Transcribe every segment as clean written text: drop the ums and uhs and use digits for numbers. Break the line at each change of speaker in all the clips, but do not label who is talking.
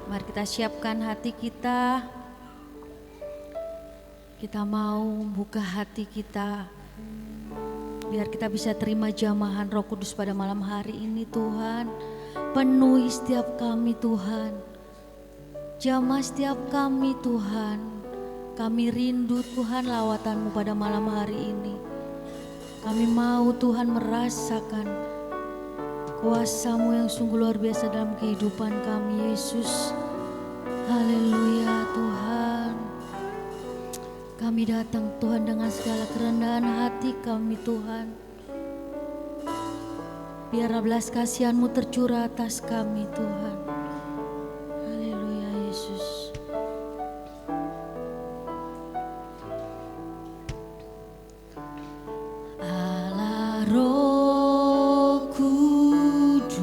Mari kita siapkan hati kita. Kita mau buka hati kita biar kita bisa terima jamahan Roh Kudus pada malam hari ini Tuhan. Penuhi setiap kami Tuhan. Jamah setiap kami Tuhan. Kami rindu Tuhan lawatan-Mu pada malam hari ini. Kami mau Tuhan merasakan kuasa-Mu yang sungguh luar biasa dalam kehidupan kami Yesus. Haleluya Tuhan. Kami datang Tuhan dengan segala kerendahan hati kami Tuhan. Biar belas kasihan-Mu tercurah atas kami Tuhan. Haleluya Yesus. Allah Roh Kudus,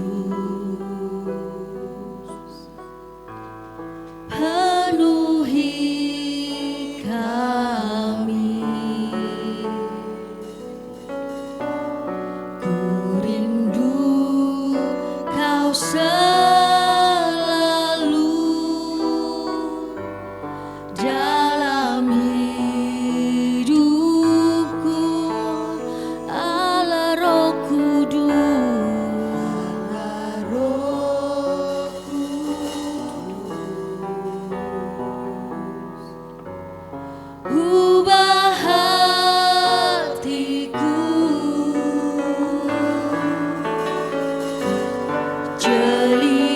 penuhi kami. Ku rindu Kau selalu dalam hidupku. Allah Roh Kudus, Allah Roh Kudus, ubah hatiku, jeli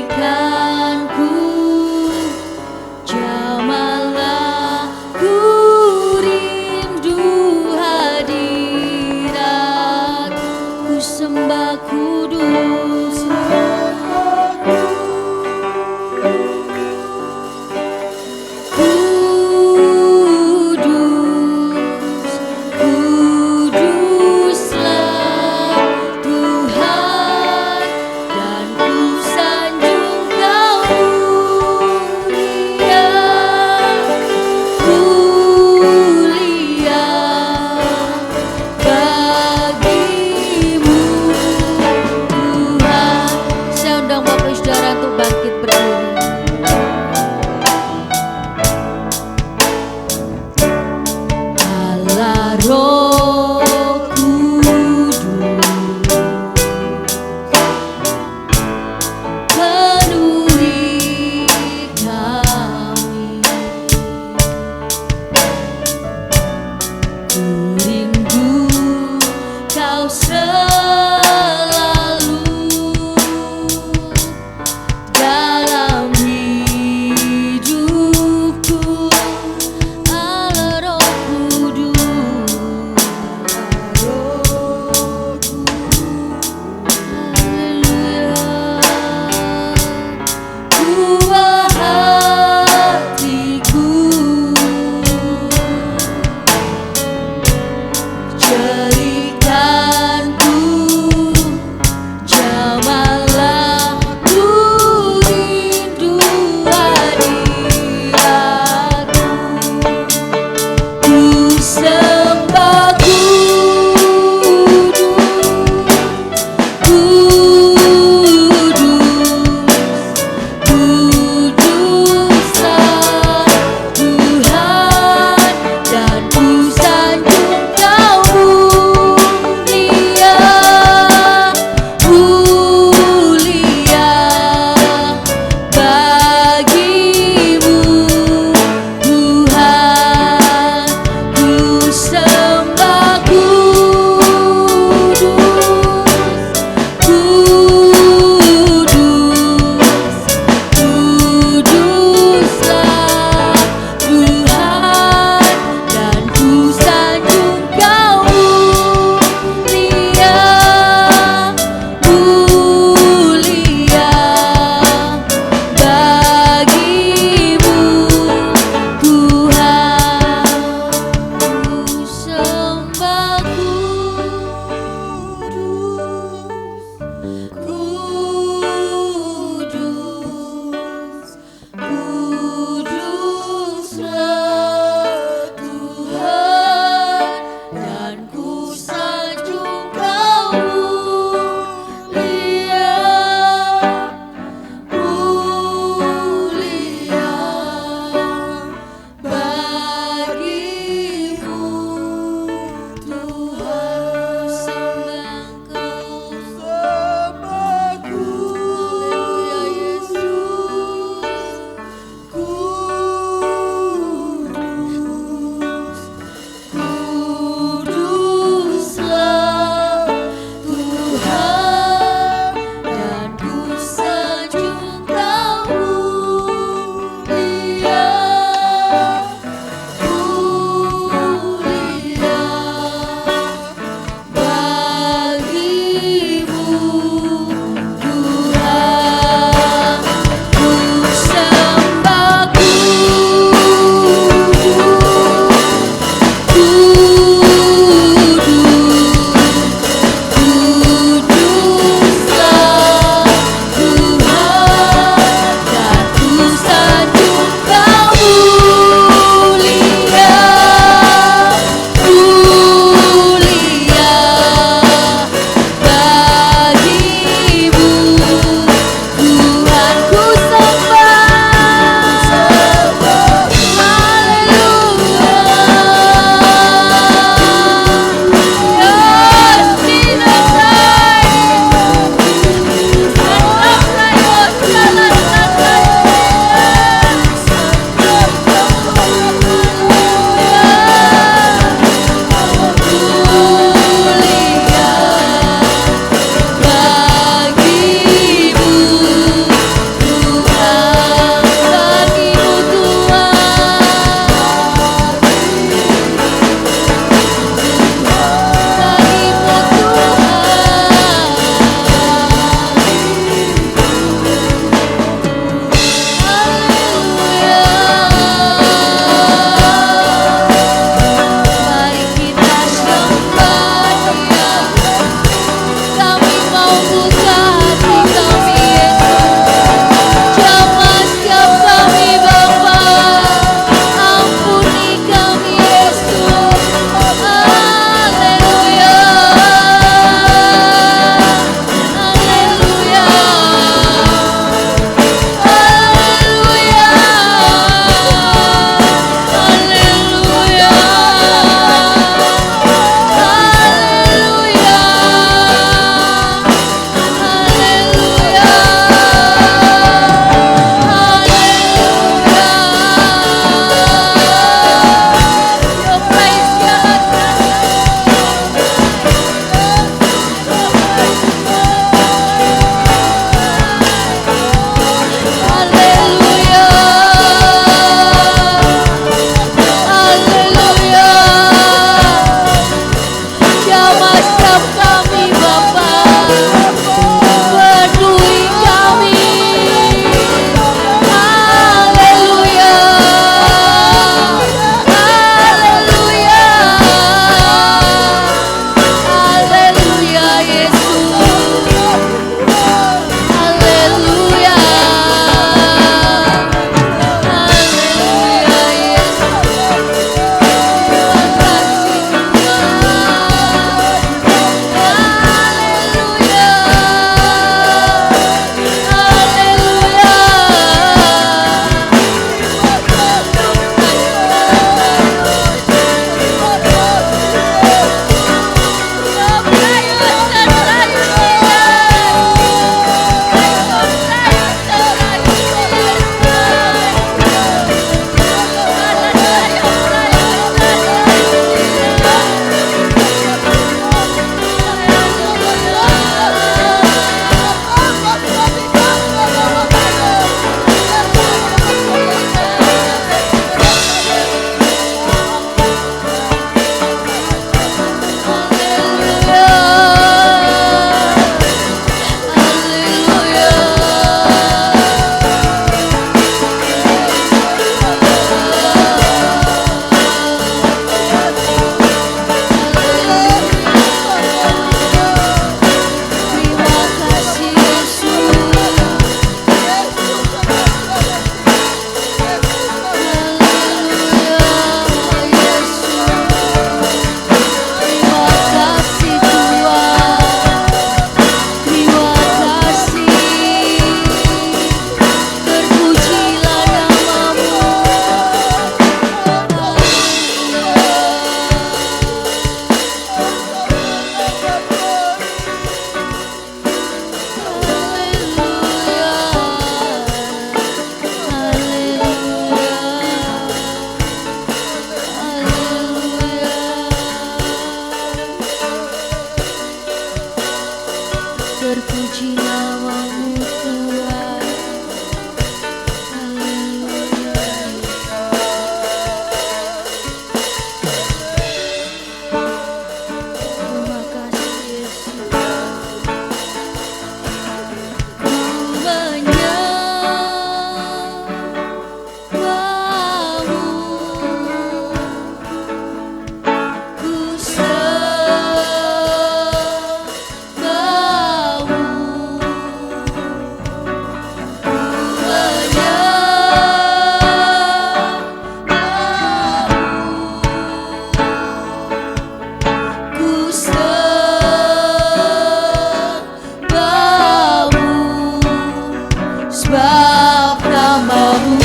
sebab namamu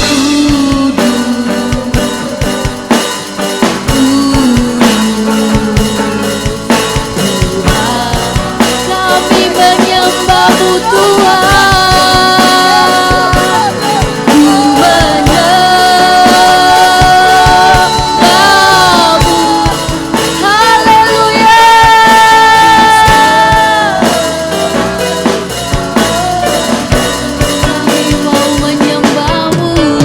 kami menyembahmu Tuhan, ku menyembahmu, haleluya. Kami mau menyembahmu.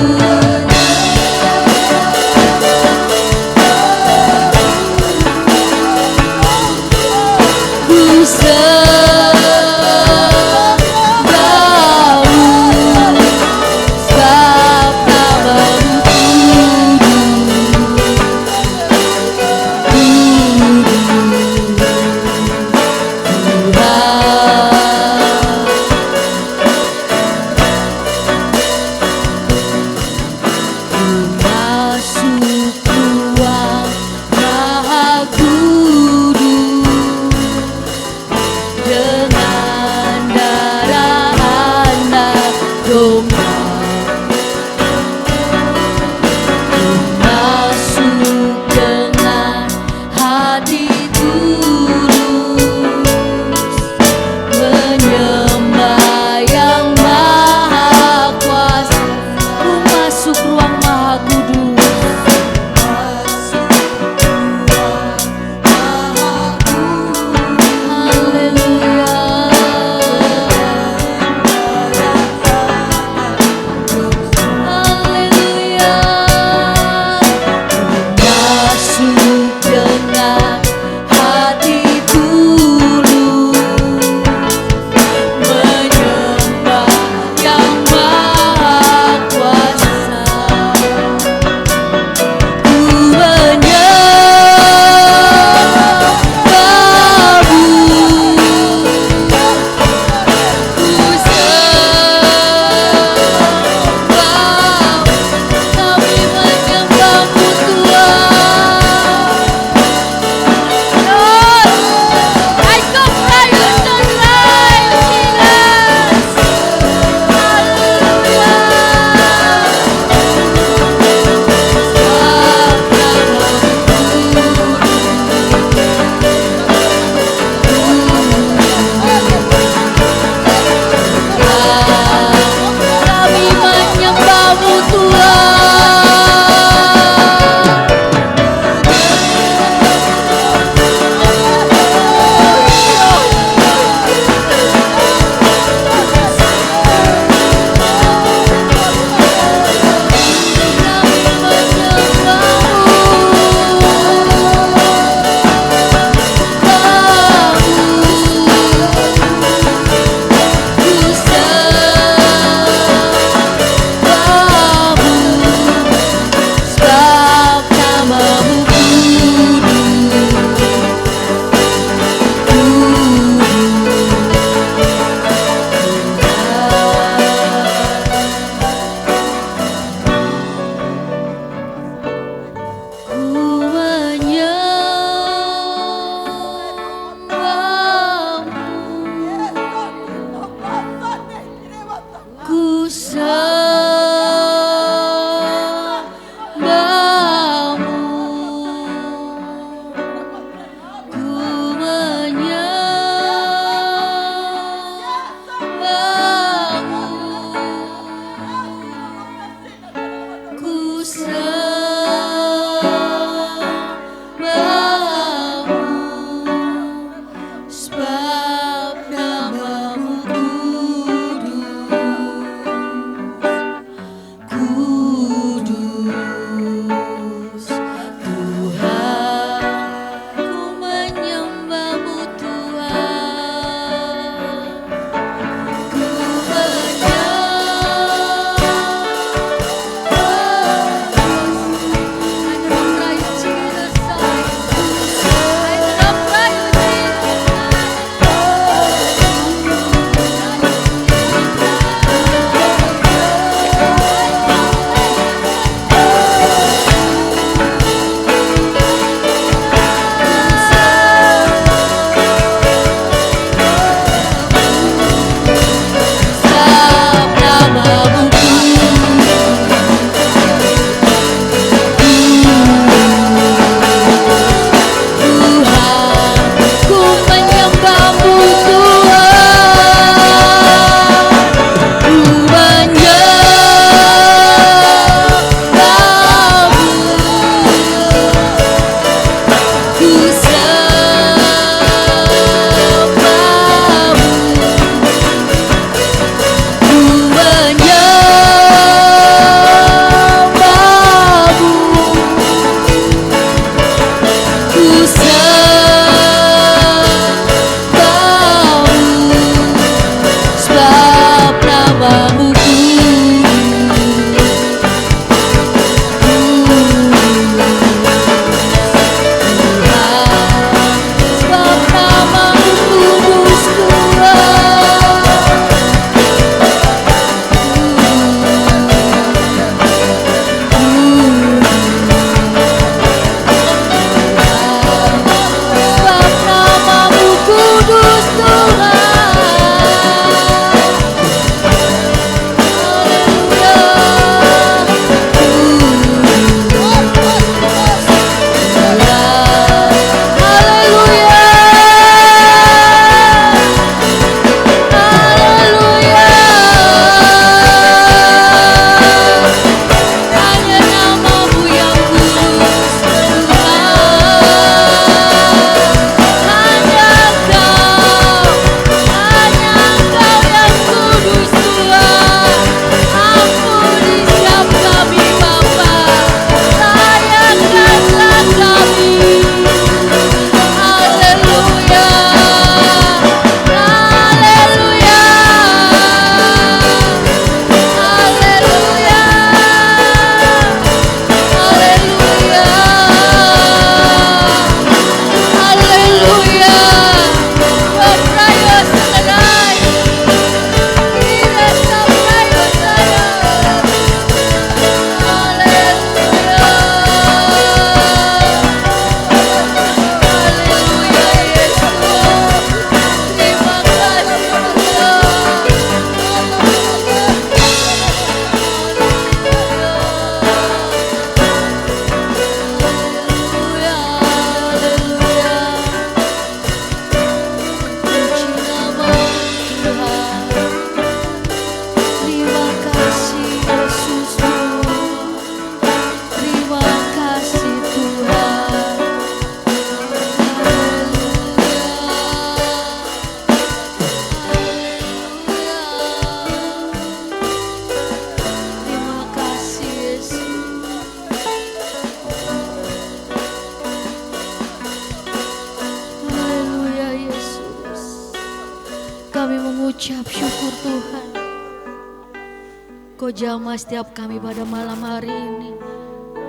Kau jamah setiap kami pada malam hari ini.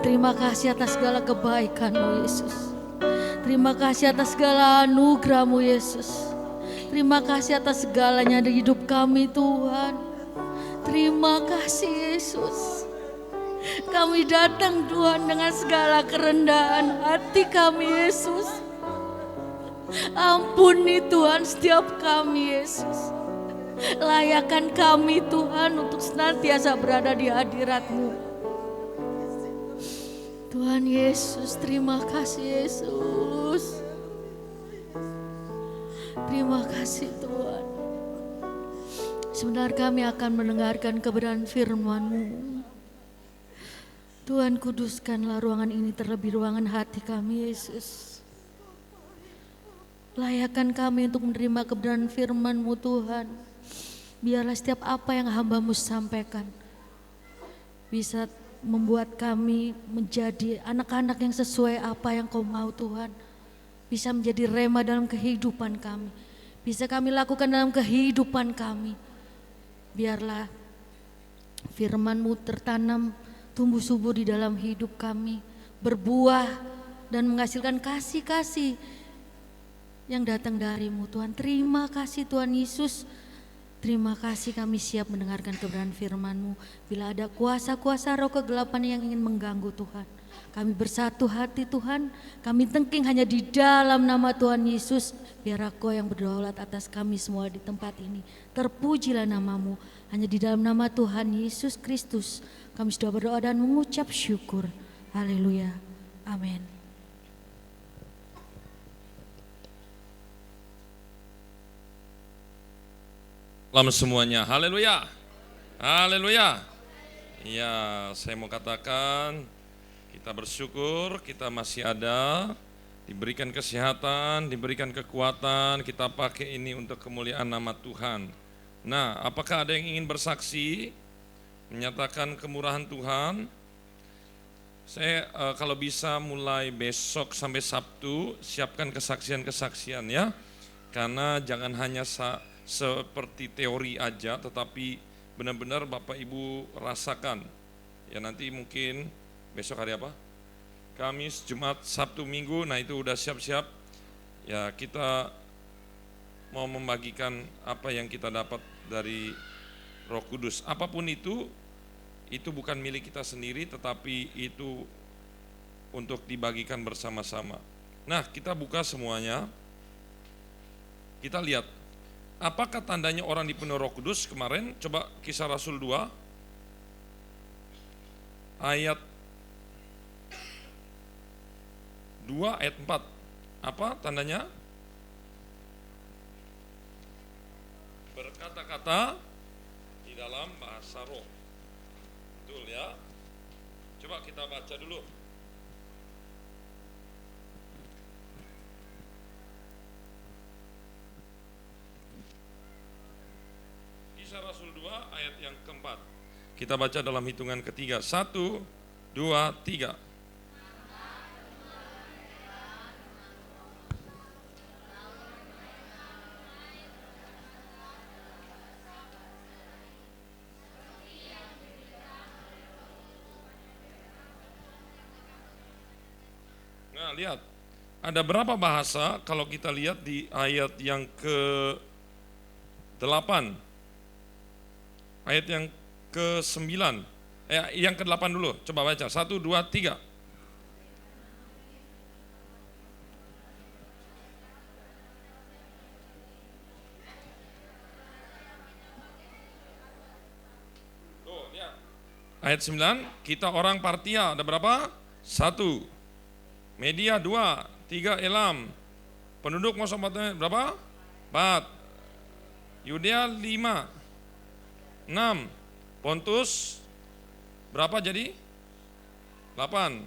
Terima kasih atas segala kebaikan-Mu Yesus. Terima kasih atas segala anugerah-Mu Yesus. Terima kasih atas segalanya di hidup kami Tuhan. Terima kasih Yesus. Kami datang Tuhan dengan segala kerendahan hati kami Yesus. Ampuni Tuhan setiap kami Yesus. Layakan kami Tuhan untuk senantiasa berada di hadirat-Mu. Tuhan Yesus, terima kasih Yesus. Terima kasih Tuhan. Sebentar kami akan mendengarkan kebenaran firman-Mu. Tuhan, kuduskanlah ruangan ini terlebih ruangan hati kami Yesus. Layakan kami untuk menerima kebenaran firman-Mu Tuhan. Biarlah setiap apa yang hamba-Mu sampaikan bisa membuat kami menjadi anak-anak yang sesuai apa yang Kau mau Tuhan. Bisa menjadi rema dalam kehidupan kami. Bisa kami lakukan dalam kehidupan kami. Biarlah firman-Mu tertanam, tumbuh subur di dalam hidup kami. Berbuah dan menghasilkan kasih-kasih yang datang dari-Mu Tuhan. Terima kasih Tuhan Yesus. Terima kasih kami siap mendengarkan kebenaran firman-Mu. Bila ada kuasa-kuasa roh kegelapan yang ingin mengganggu Tuhan, kami bersatu hati Tuhan. Kami tengking hanya di dalam nama Tuhan Yesus. Biar Kau yang berdaulat atas kami semua di tempat ini. Terpujilah nama-Mu. Hanya di dalam nama Tuhan Yesus Kristus kami sudah berdoa dan mengucap syukur. Haleluya. Amin.
Selamat semuanya, haleluya, haleluya. Ya, saya mau katakan kita bersyukur kita masih ada, diberikan kesehatan, diberikan kekuatan, kita pakai ini untuk kemuliaan nama Tuhan. Nah, apakah ada yang ingin bersaksi, menyatakan kemurahan Tuhan? Saya kalau bisa mulai besok sampai Sabtu, siapkan kesaksian-kesaksian ya. Karena jangan hanya seperti teori aja, tetapi benar-benar Bapak Ibu rasakan. Ya nanti mungkin besok hari apa? Kamis, Jumat, Sabtu, Minggu, nah itu udah siap-siap. Ya kita mau membagikan apa yang kita dapat dari Roh Kudus. Apapun itu bukan milik kita sendiri, tetapi itu untuk dibagikan bersama-sama. Nah kita buka semuanya, kita lihat. Apakah tandanya orang dipenuhi Roh Kudus kemarin? Coba Kisah Rasul 2 ayat 2 ayat 4. Apa tandanya? Berkata-kata di dalam bahasa roh. Betul ya? Coba kita baca dulu. Kisah Rasul 2 ayat yang keempat. Kita baca dalam hitungan ketiga. 1, 2, 3. Nah lihat, ada berapa bahasa kalau kita lihat di ayat yang ke-8. Ayat yang ke-9, yang ke-8 dulu, coba baca, 1, 2, 3. Tuh, lihat. Ayat 9, kita orang Partia, ada berapa? 1. Media 2, 3 Elam. Penduduk Mesopotamia berapa? 4. Yudea 5. 6, Pontus berapa jadi? 8,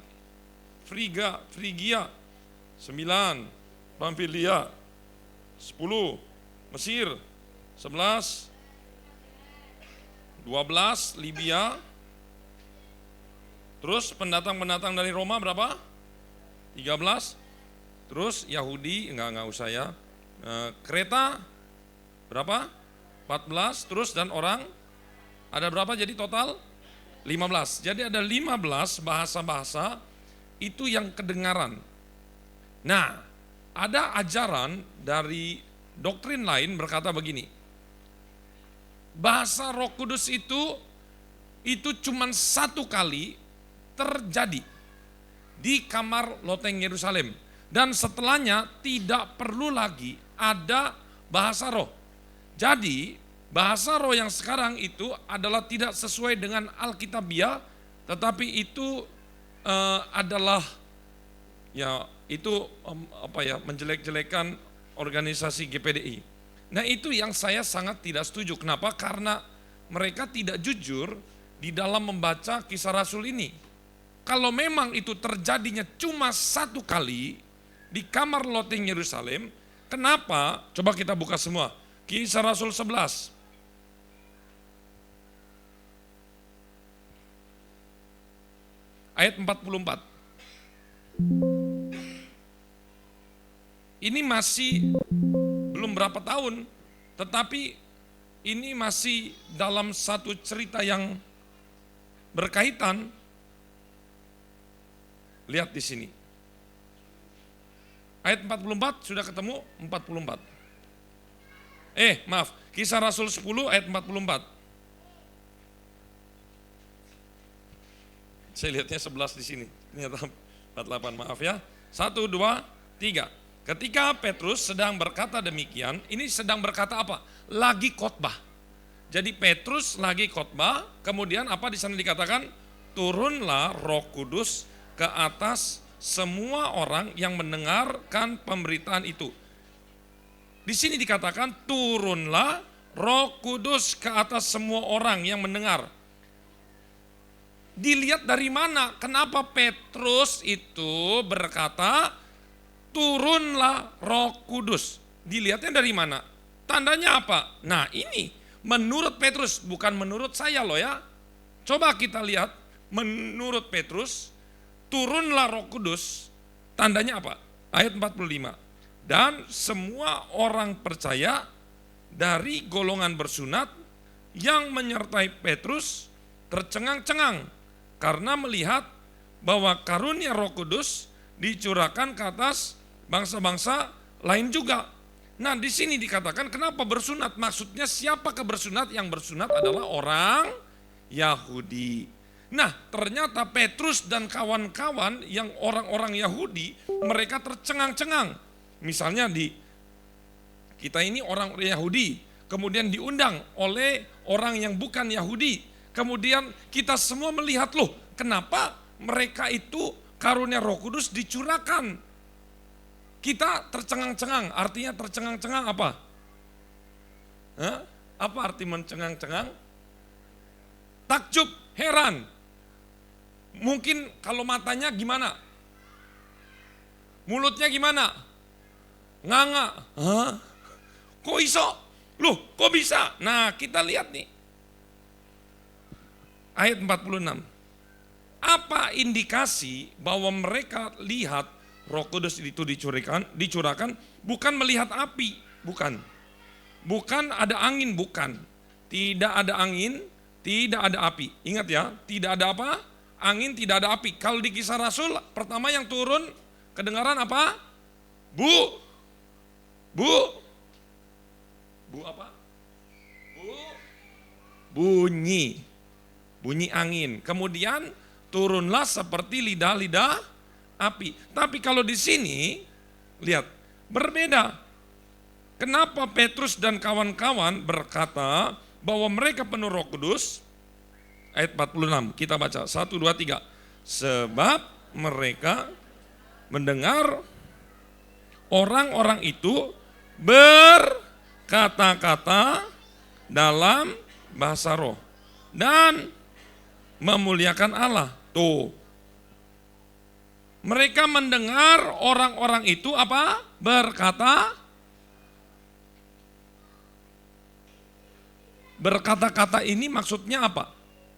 Frigia 9, Pamfilia 10, Mesir 11, 12, Libya. Terus pendatang-pendatang dari Roma berapa? 13. Terus Yahudi, enggak usah ya. Kreta berapa? 14. Terus dan orang Ada berapa jadi total? 15. Jadi ada 15 bahasa-bahasa itu yang kedengaran. Nah, ada ajaran dari doktrin lain berkata begini. Bahasa Roh Kudus itu cuma satu kali terjadi di kamar loteng Yerusalem. Dan setelahnya tidak perlu lagi ada bahasa roh. Jadi bahasa roh yang sekarang itu adalah tidak sesuai dengan Alkitabiah, tetapi itu adalah menjelek-jelekan organisasi GPDI. Nah itu yang saya sangat tidak setuju. Kenapa? Karena mereka tidak jujur di dalam membaca Kisah Rasul ini. Kalau memang itu terjadinya cuma satu kali di kamar loteng Yerusalem, kenapa? Coba kita buka semua. Kisah Rasul 11. Ayat 44. Ini masih belum berapa tahun, tetapi ini masih dalam satu cerita yang berkaitan. Lihat di sini. Ayat 44 sudah ketemu 44. Kisah Rasul 10 ayat 44. Saya lihatnya 11 di sini. Ternyata 48, maaf ya. 1, 2, 3. Ketika Petrus sedang berkata demikian, ini sedang berkata apa? Lagi khotbah. Jadi Petrus lagi khotbah, kemudian apa di sana dikatakan? Turunlah Roh Kudus ke atas semua orang yang mendengarkan pemberitaan itu. Di sini dikatakan turunlah Roh Kudus ke atas semua orang yang mendengar. Dilihat dari mana? Kenapa Petrus itu berkata turunlah Roh Kudus? Dilihatnya dari mana? Tandanya apa? Nah ini menurut Petrus, bukan menurut saya loh ya. Coba kita lihat menurut Petrus, turunlah Roh Kudus, tandanya apa? Ayat 45. Dan semua orang percaya dari golongan bersunat yang menyertai Petrus tercengang-cengang karena melihat bahwa karunia Roh Kudus dicurahkan ke atas bangsa-bangsa lain juga. Nah, di sini dikatakan kenapa bersunat? Maksudnya siapa bersunat? Yang bersunat adalah orang Yahudi. Nah, ternyata Petrus dan kawan-kawan yang orang-orang Yahudi, mereka tercengang-cengang. Misalnya kita ini orang Yahudi, kemudian diundang oleh orang yang bukan Yahudi. Kemudian kita semua melihat, loh, kenapa mereka itu karunia Roh Kudus dicurahkan? Kita tercengang-cengang, artinya tercengang-cengang apa? Apa arti mencengang-cengang? Takjub, heran. Mungkin kalau matanya gimana? Mulutnya gimana? Nganga. Hah? Kok iso? Loh, kok bisa? Nah, kita lihat nih. Ayat 46. Apa indikasi bahwa mereka lihat Roh Kudus itu dicurahkan bukan melihat api, bukan. Bukan ada angin, bukan. Tidak ada angin, tidak ada api. Ingat ya, tidak ada apa? Angin, tidak ada api. Kalau di Kisah Rasul, pertama yang turun, kedengaran apa? Bu apa? Bunyi angin. Kemudian turunlah seperti lidah-lidah api. Tapi kalau di sini, lihat, berbeda. Kenapa Petrus dan kawan-kawan berkata bahwa mereka penuh Roh Kudus? Ayat 46, kita baca 1, 2, 3. Sebab mereka mendengar orang-orang itu berkata-kata dalam bahasa roh dan memuliakan Allah. Tuh. Mereka mendengar orang-orang itu apa? Berkata-kata ini maksudnya apa?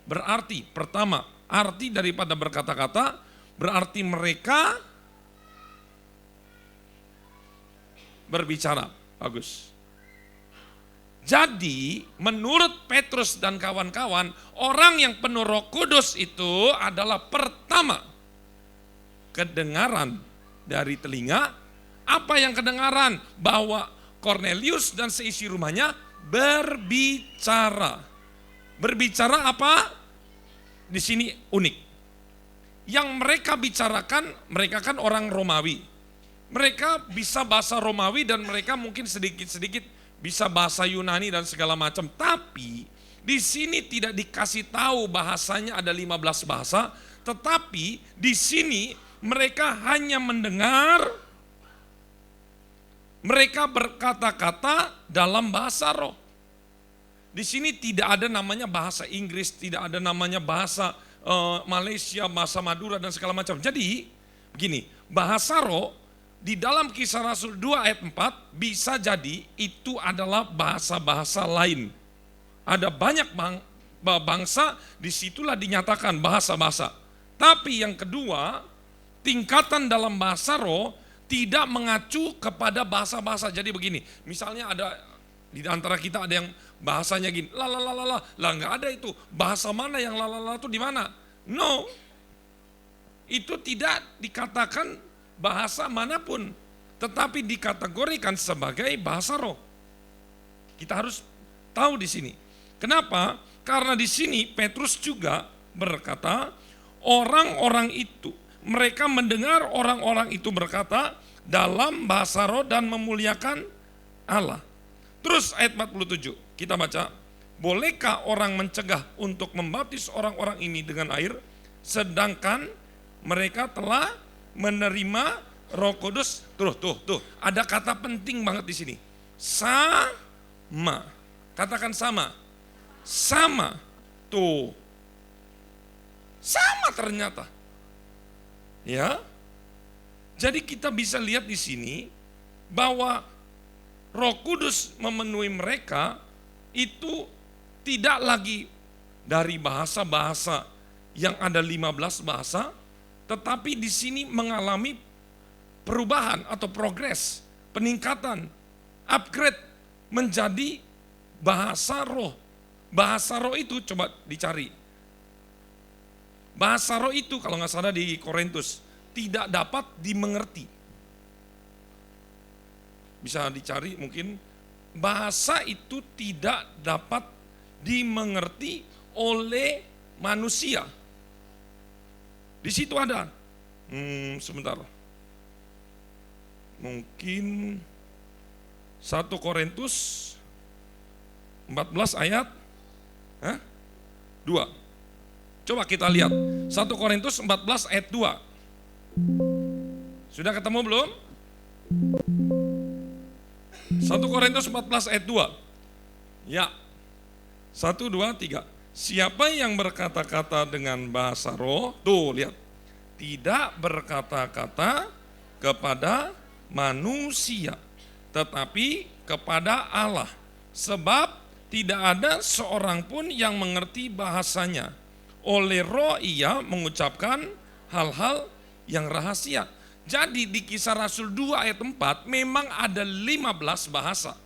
Berarti, pertama, arti daripada berkata-kata, berarti mereka berbicara. Bagus. Jadi menurut Petrus dan kawan-kawan, orang yang penuh Roh Kudus itu adalah pertama kedengaran dari telinga. Apa yang kedengaran? Bahwa Cornelius dan seisi rumahnya berbicara. Berbicara apa? Di sini unik. Yang mereka bicarakan, mereka kan orang Romawi. Mereka bisa bahasa Romawi dan mereka mungkin sedikit-sedikit bisa bahasa Yunani dan segala macam. Tapi di sini tidak dikasih tahu bahasanya ada 15 bahasa. Tetapi di sini mereka hanya mendengar, mereka berkata-kata dalam bahasa roh. Di sini tidak ada namanya bahasa Inggris, tidak ada namanya bahasa Malaysia, bahasa Madura dan segala macam. Jadi begini, bahasa roh di dalam Kisah Rasul 2 ayat 4 bisa jadi itu adalah bahasa-bahasa lain. Ada banyak bangsa, disitulah dinyatakan bahasa-bahasa. Tapi yang kedua, tingkatan dalam bahasa roh tidak mengacu kepada bahasa-bahasa. Jadi begini, misalnya ada di antara kita ada yang bahasanya gini, lah nggak ada itu. Bahasa mana yang la itu di mana? No, itu tidak dikatakan bahasa manapun, tetapi dikategorikan sebagai bahasa roh. Kita harus tahu di sini. Kenapa? Karena di sini Petrus juga berkata, orang-orang itu, mereka mendengar orang-orang itu berkata dalam bahasa roh dan memuliakan Allah. Terus ayat 47, kita baca, bolehkah orang mencegah untuk membaptis orang-orang ini dengan air, sedangkan mereka telah menerima Roh Kudus? Tuh, ada kata penting banget di sini. Sama. Katakan sama. Sama. Tuh. Sama ternyata. Ya. Jadi kita bisa lihat di sini bahwa Roh Kudus memenuhi mereka itu tidak lagi dari bahasa-bahasa yang ada 15 bahasa, tetapi di sini mengalami perubahan atau progres, peningkatan, upgrade menjadi bahasa roh. Bahasa roh itu coba dicari. Bahasa roh itu kalau nggak salah di Korintus tidak dapat dimengerti. Bisa dicari mungkin, bahasa itu tidak dapat dimengerti oleh manusia. Di situ ada, sebentar, mungkin 1 Korintus 14 ayat 2. Coba kita lihat, 1 Korintus 14 ayat 2. Sudah ketemu belum? 1 Korintus 14 ayat 2. Ya, 1, 2, 3. Siapa yang berkata-kata dengan bahasa roh, tuh lihat, tidak berkata-kata kepada manusia, tetapi kepada Allah. Sebab tidak ada seorang pun yang mengerti bahasanya. Oleh roh ia mengucapkan hal-hal yang rahasia. Jadi di Kisah Rasul 2 ayat 4 memang ada 15 bahasa.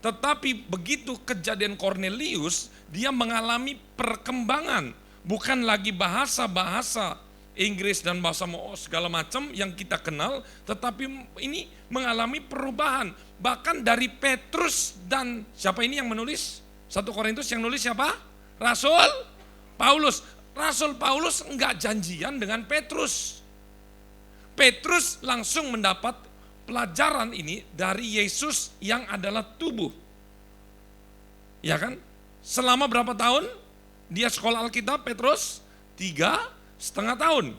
Tetapi begitu kejadian Cornelius, dia mengalami perkembangan. Bukan lagi bahasa-bahasa Inggris dan bahasa segala macam yang kita kenal, tetapi ini mengalami perubahan. Bahkan dari Petrus dan siapa ini yang menulis? 1 Korintus yang nulis siapa? Rasul Paulus. Rasul Paulus enggak janjian dengan Petrus. Petrus langsung mendapat pelajaran ini dari Yesus yang adalah tubuh. Ya kan? Selama berapa tahun dia sekolah Alkitab, Petrus? 3,5 tahun.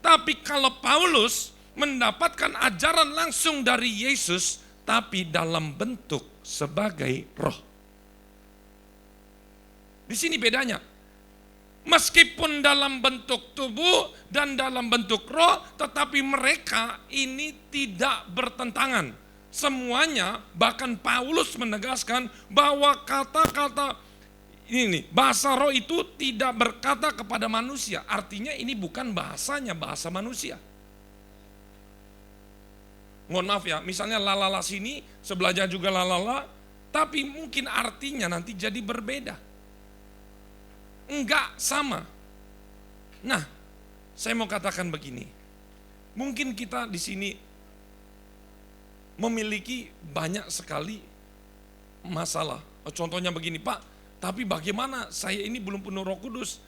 Tapi kalau Paulus mendapatkan ajaran langsung dari Yesus, tapi dalam bentuk sebagai roh. Di sini bedanya. Meskipun dalam bentuk tubuh dan dalam bentuk roh, tetapi mereka ini tidak bertentangan. Semuanya, bahkan Paulus menegaskan bahwa kata-kata ini bahasa roh itu tidak berkata kepada manusia. Artinya ini bukan bahasanya, bahasa manusia. Mohon maaf ya, misalnya lalala sini, sebelahnya juga lalala, Tapi mungkin artinya nanti jadi berbeda. Enggak sama. Nah, saya mau katakan begini. Mungkin kita di sini memiliki banyak sekali masalah. Contohnya begini, Pak, tapi bagaimana saya ini belum penuh Roh Kudus?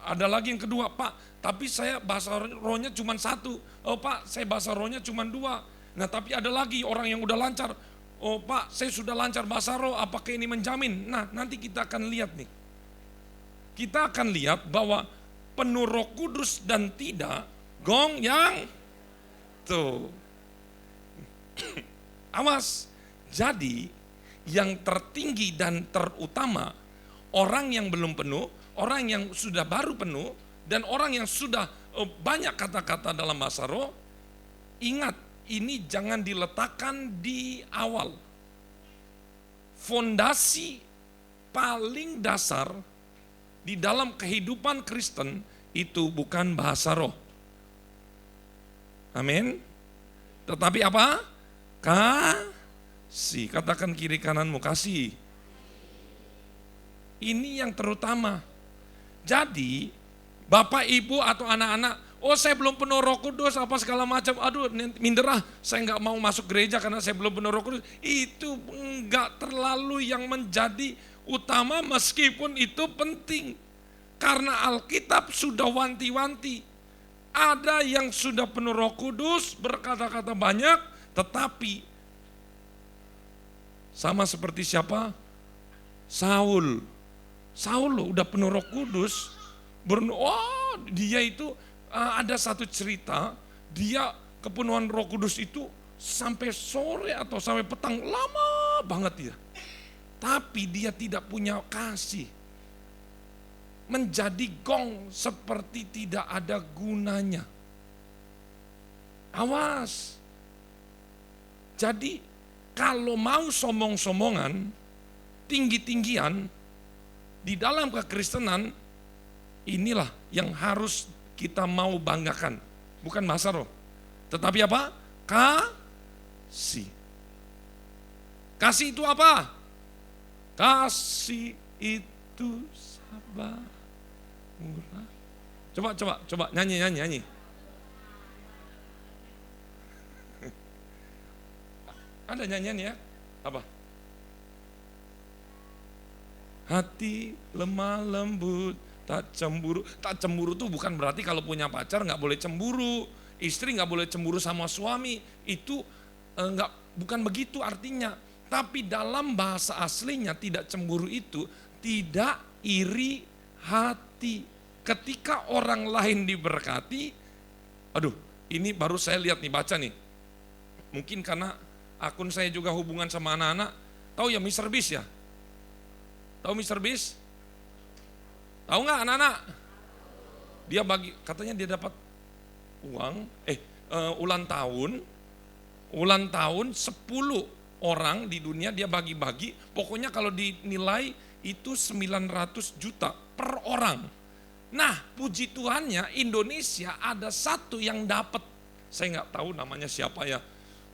Ada lagi yang kedua, Pak, tapi saya bahasa rohnya cuma satu. Oh Pak, saya bahasa rohnya cuma dua. Nah tapi ada lagi orang yang udah lancar. Oh Pak, saya sudah lancar bahasa roh, apakah ini menjamin? Nah nanti kita akan lihat nih. Kita akan lihat bahwa penuh Roh Kudus dan tidak, gong yang tuh. Awas, jadi yang tertinggi dan terutama, orang yang belum penuh, orang yang sudah baru penuh, dan orang yang sudah banyak kata-kata dalam bahasa roh, ingat, ini jangan diletakkan di awal. Fondasi paling dasar di dalam kehidupan Kristen itu bukan bahasa roh. Amin. Tetapi apa? Kasih. Katakan kiri kananmu, kasih. Ini yang terutama. Jadi Bapak Ibu atau anak-anak, oh saya belum penuh Roh Kudus apa segala macam, aduh minder ah, saya nggak mau masuk gereja karena saya belum penuh Roh Kudus. Itu nggak terlalu yang menjadi utama meskipun itu penting. Karena Alkitab sudah wanti-wanti. Ada yang sudah penuh Roh Kudus, berkata-kata banyak, tetapi sama seperti siapa? Saul. Saul loh udah penuh Roh Kudus. Dia itu ada satu cerita, dia kepenuhan Roh Kudus itu sampai sore atau sampai petang, lama banget dia. Tapi dia tidak punya kasih. Menjadi gong seperti tidak ada gunanya. Awas. Jadi kalau mau sombong-sombongan, tinggi-tinggian, di dalam kekristenan, inilah yang harus kita mau banggakan. Bukan bahasa roh. Tetapi apa? Kasih. Kasih itu apa? Kasih itu sabar, murah. Coba nyanyi. Ada nyanyian ya? Apa? Hati lemah lembut, tak cemburu. Tak cemburu tuh bukan berarti kalau punya pacar nggak boleh cemburu, istri nggak boleh cemburu sama suami. Itu bukan begitu artinya. Tapi dalam bahasa aslinya tidak cemburu itu tidak iri hati. Ketika orang lain diberkati, aduh ini baru saya lihat nih, baca nih. Mungkin karena akun saya juga hubungan sama anak-anak. Tahu ya Mr. Beast ya? Tahu Mr. Beast? Tahu nggak anak-anak? Dia katanya dia dapat uang, ulang tahun 10 orang di dunia dia bagi-bagi, pokoknya kalau dinilai itu 900 juta per orang. Nah puji Tuhannya Indonesia ada satu yang dapat, saya nggak tahu namanya siapa ya,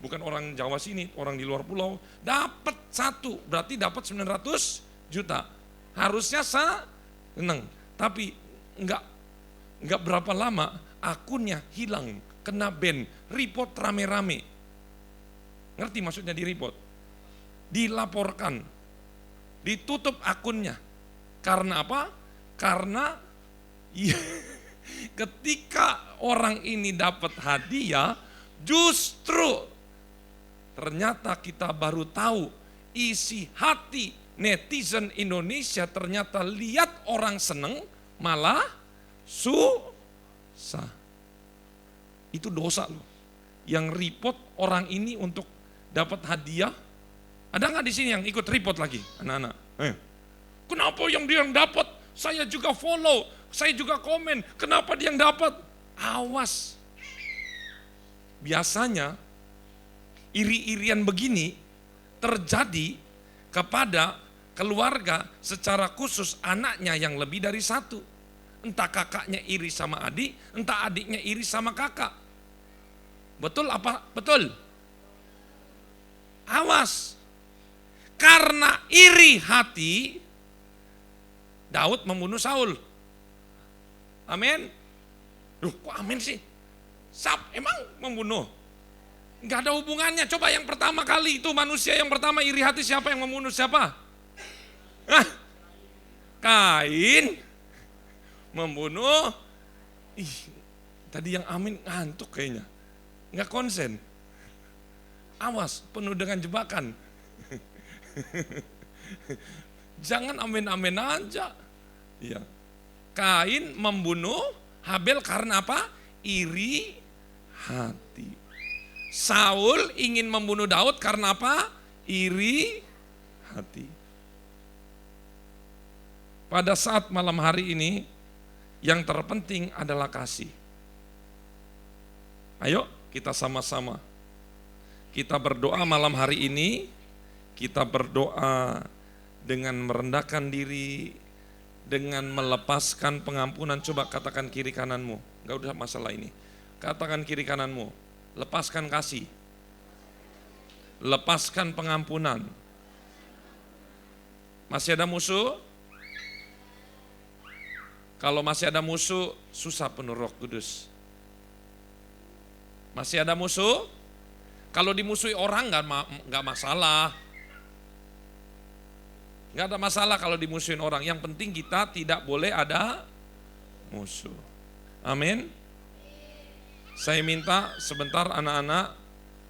bukan orang Jawa sini, orang di luar pulau, dapat satu, berarti dapat 900 juta. Harusnya senang, tapi enggak berapa lama akunnya hilang, kena ban, report rame-rame. Ngerti maksudnya di report? Dilaporkan, ditutup akunnya. Karena apa? Karena ketika orang ini dapat hadiah, justru ternyata kita baru tahu isi hati netizen Indonesia, ternyata lihat orang seneng malah susah. Itu dosa loh. Yang report orang ini untuk dapat hadiah. Ada nggak di sini yang ikut report lagi, anak-anak? Kenapa yang dia yang dapat? Saya juga follow, saya juga komen. Kenapa dia yang dapat? Awas. Biasanya iri-irian begini terjadi kepada keluarga, secara khusus anaknya yang lebih dari satu. Entah kakaknya iri sama adik, entah adiknya iri sama kakak. Betul apa? Betul. Awas. karena iri hati, Daud membunuh Saul. Amin. Loh, kok amin sih? Emang membunuh? Enggak ada hubungannya. Coba yang pertama kali itu manusia yang pertama iri hati, siapa yang membunuh siapa? Hah? Kain membunuh. Tadi yang amin ngantuk kayaknya. Enggak konsen. Awas, penuh dengan jebakan. Jangan amin-amin aja. Iya. Kain membunuh Habel karena apa? Iri hati. Saul ingin membunuh Daud karena apa? Iri hati. Pada saat malam hari ini, yang terpenting adalah kasih. Ayo kita sama-sama. Kita berdoa malam hari ini, kita berdoa dengan merendahkan diri, dengan melepaskan pengampunan. Coba katakan kiri kananmu, enggak usah masalah ini. Katakan kiri kananmu, lepaskan kasih, lepaskan pengampunan. Masih ada musuh? Kalau masih ada musuh, susah penuh Roh Kudus. Masih ada musuh? Kalau dimusuhi orang enggak masalah. Enggak ada masalah kalau dimusuhin orang. Yang penting kita tidak boleh ada musuh. Amin. Saya minta sebentar anak-anak,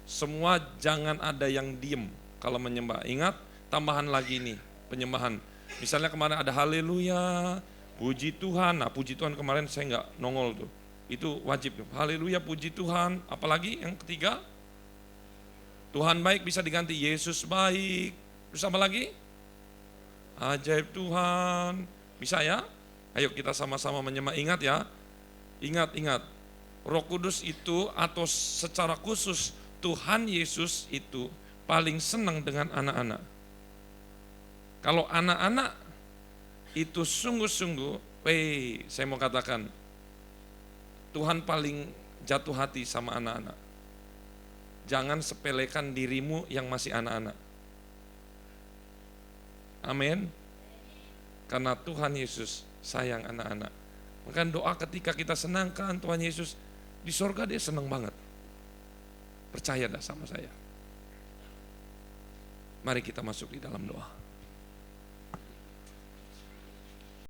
semua jangan ada yang diem kalau menyembah. Ingat, tambahan lagi nih penyembahan. Misalnya kemarin ada haleluya, puji Tuhan. Nah puji Tuhan kemarin saya enggak nongol tuh. Itu wajib. Haleluya, puji Tuhan. Apalagi yang ketiga? Tuhan baik bisa diganti Yesus baik. Terus apa lagi? Ajaib Tuhan. Bisa ya? Ayo kita sama-sama menyembah. Ingat ya. Ingat. Roh Kudus itu atau secara khusus Tuhan Yesus itu paling senang dengan anak-anak. Kalau anak-anak itu sungguh-sungguh, saya mau katakan Tuhan paling jatuh hati sama anak-anak. Jangan sepelekan dirimu yang masih anak-anak. Amin. Karena Tuhan Yesus sayang anak-anak. Maka doa ketika kita senangkan Tuhan Yesus, di sorga dia senang banget. Percaya dah sama saya. Mari kita masuk di dalam doa.